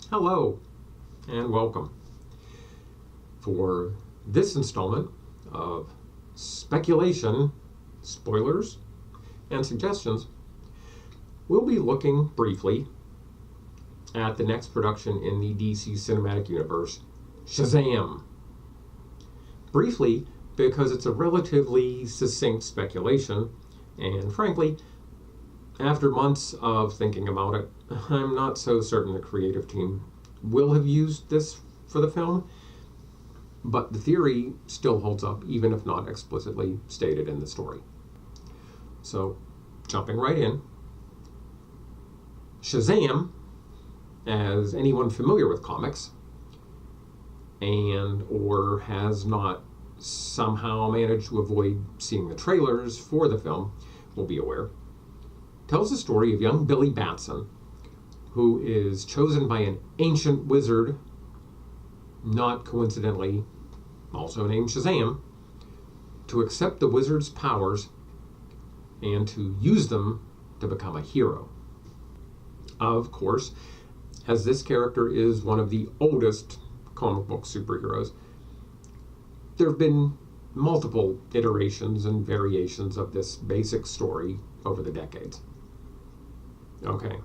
Hello and welcome. For this installment of speculation, spoilers, and suggestions, we'll be looking briefly at the next production in the DC Cinematic Universe, SHAZAM. Briefly, because it's a relatively succinct speculation, and frankly, after months of thinking about it, I'm not so certain the creative team will have used this for the film, but the theory still holds up, even if not explicitly stated in the story. So, jumping right in, SHAZAM, as anyone familiar with comics, and or has not somehow managed to avoid seeing the trailers for the film, will be aware, tells the story of young Billy Batson, who is chosen by an ancient wizard, not coincidentally also named Shazam, to accept the wizard's powers and to use them to become a hero. Of course, as this character is one of the oldest comic book superheroes, there have been multiple iterations and variations of this basic story over the decades. Okay,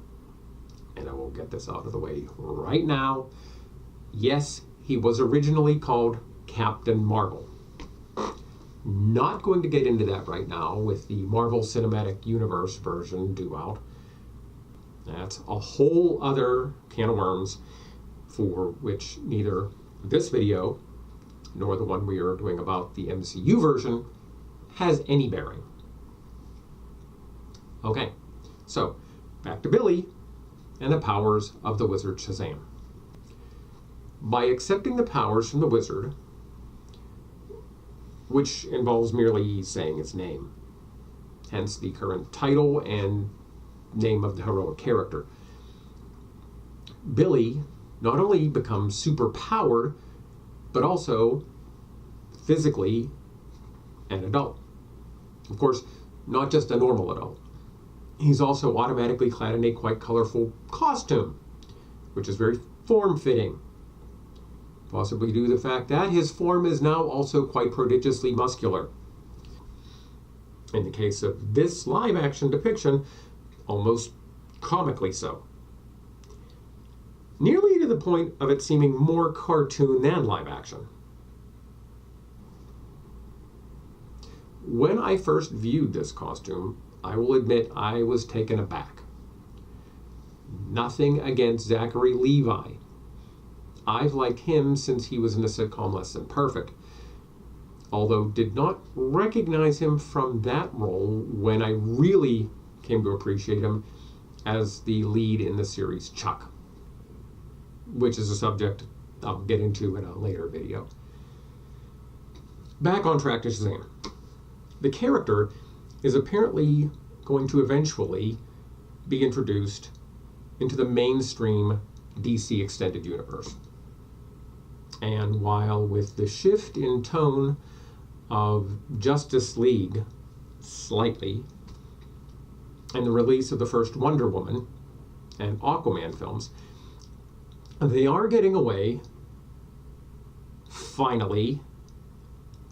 and I will get this out of the way right now. Yes, he was originally called Captain Marvel. Not going to get into that right now with the Marvel Cinematic Universe version due out. That's a whole other can of worms for which neither this video nor the one we are doing about the MCU version has any bearing. Okay, so back to Billy and the powers of the wizard Shazam. By accepting the powers from the wizard, which involves merely saying his name, hence the current title and name of the heroic character, Billy not only becomes super powered, but also physically an adult. Of course, not just a normal adult. He's also automatically clad in a quite colorful costume, which is very form-fitting, possibly due to the fact that his form is now also quite prodigiously muscular. In the case of this live-action depiction, almost comically so. Nearly to the point of it seeming more cartoon than live-action. When I first viewed this costume, I will admit I was taken aback. Nothing against Zachary Levi. I've liked him since he was in the sitcom Less Than Perfect, although did not recognize him from that role when I really came to appreciate him as the lead in the series Chuck, which is a subject I'll get into in a later video. Back on track to Shazam. The character is apparently going to eventually be introduced into the mainstream DC Extended Universe. And while with the shift in tone of Justice League slightly, and the release of the first Wonder Woman and Aquaman films, they are getting away, finally,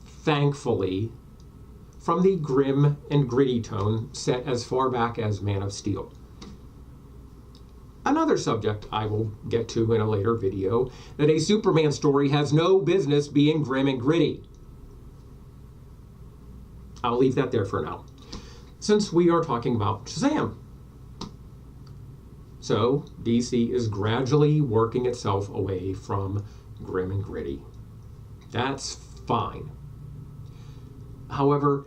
thankfully, from the grim and gritty tone set as far back as Man of Steel. Another subject I will get to in a later video, that a Superman story has no business being grim and gritty. I'll leave that there for now, since we are talking about Shazam. So, DC is gradually working itself away from grim and gritty. That's fine. However,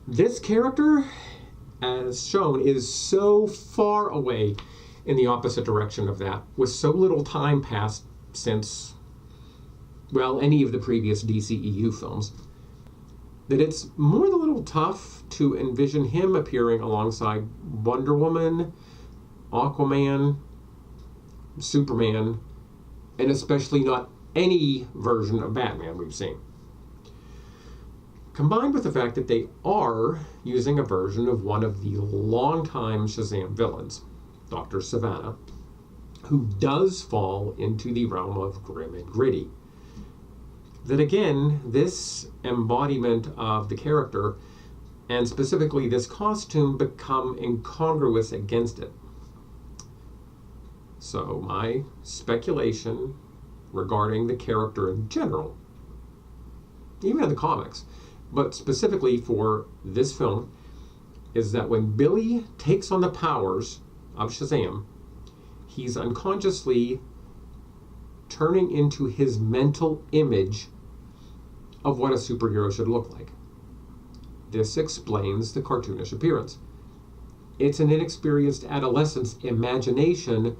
this character, as shown, is so far away in the opposite direction of that, with so little time passed since, well, any of the previous DCEU films, that it's more than a little tough to envision him appearing alongside Wonder Woman, Aquaman, Superman, and especially not any version of Batman we've seen. Combined with the fact that they are using a version of one of the longtime Shazam villains, Dr. Savannah, who does fall into the realm of grim and gritty. That again, this embodiment of the character, and specifically this costume, become incongruous against it. So my speculation regarding the character in general, even in the comics, but specifically for this film, is that when Billy takes on the powers of Shazam, he's unconsciously turning into his mental image of what a superhero should look like. This explains the cartoonish appearance. It's an inexperienced adolescent's imagination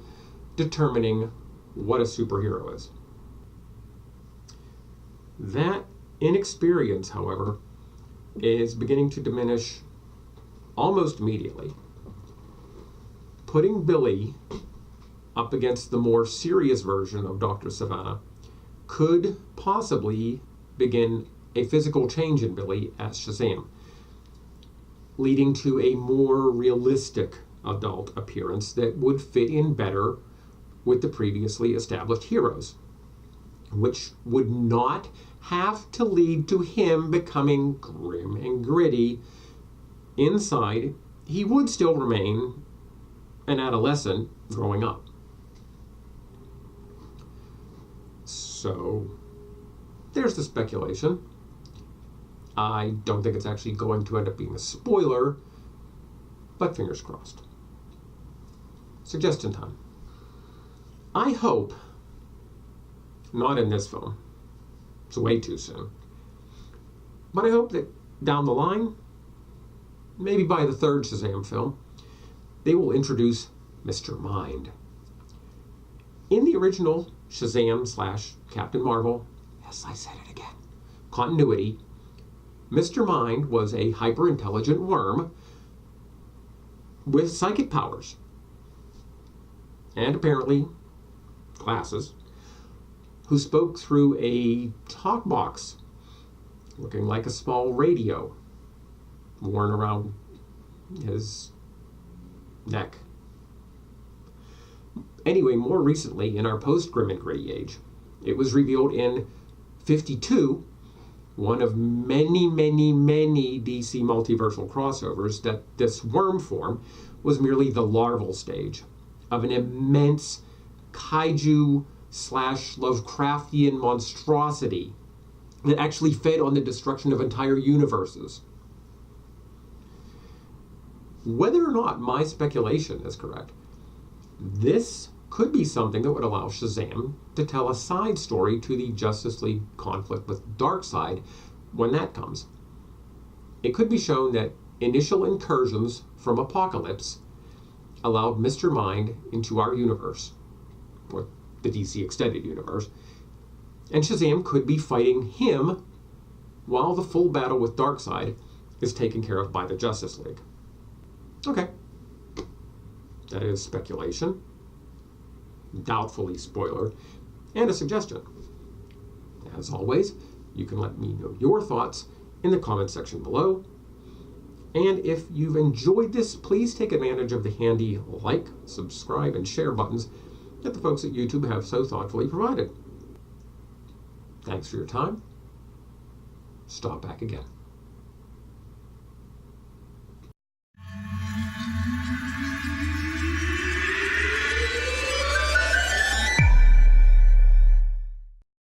determining what a superhero is. That inexperience, however, is beginning to diminish almost immediately, putting Billy up against the more serious version of Dr. Savannah could possibly begin a physical change in Billy as Shazam, leading to a more realistic adult appearance that would fit in better with the previously established heroes, which would not have to lead to him becoming grim and gritty. Inside, he would still remain an adolescent growing up. So, there's the speculation. I don't think it's actually going to end up being a spoiler, but fingers crossed. Suggestion time. I hope, not in this film, it's way too soon, but I hope that down the line, maybe by the third Shazam film, they will introduce Mr. Mind. In the original Shazam / Captain Marvel, yes, I said it again, continuity, Mr. Mind was a hyper-intelligent worm with psychic powers, and apparently glasses, who spoke through a talk box looking like a small radio worn around his neck. Anyway, more recently, in our post-Grim and Gritty age, it was revealed in 52, one of many, many, many DC multiversal crossovers, that this worm form was merely the larval stage of an immense kaiju / Lovecraftian monstrosity that actually fed on the destruction of entire universes. Whether or not my speculation is correct, this could be something that would allow Shazam to tell a side story to the Justice League conflict with Darkseid when that comes. It could be shown that initial incursions from Apocalypse allowed Mr. Mind into our universe, or the DC Extended Universe, and Shazam could be fighting him while the full battle with Darkseid is taken care of by the Justice League. Okay. That is speculation, doubtfully spoiler, and a suggestion. As always, you can let me know your thoughts in the comment section below. And if you've enjoyed this, please take advantage of the handy like, subscribe, and share buttons that the folks at YouTube have so thoughtfully provided. Thanks for your time. Stop back again.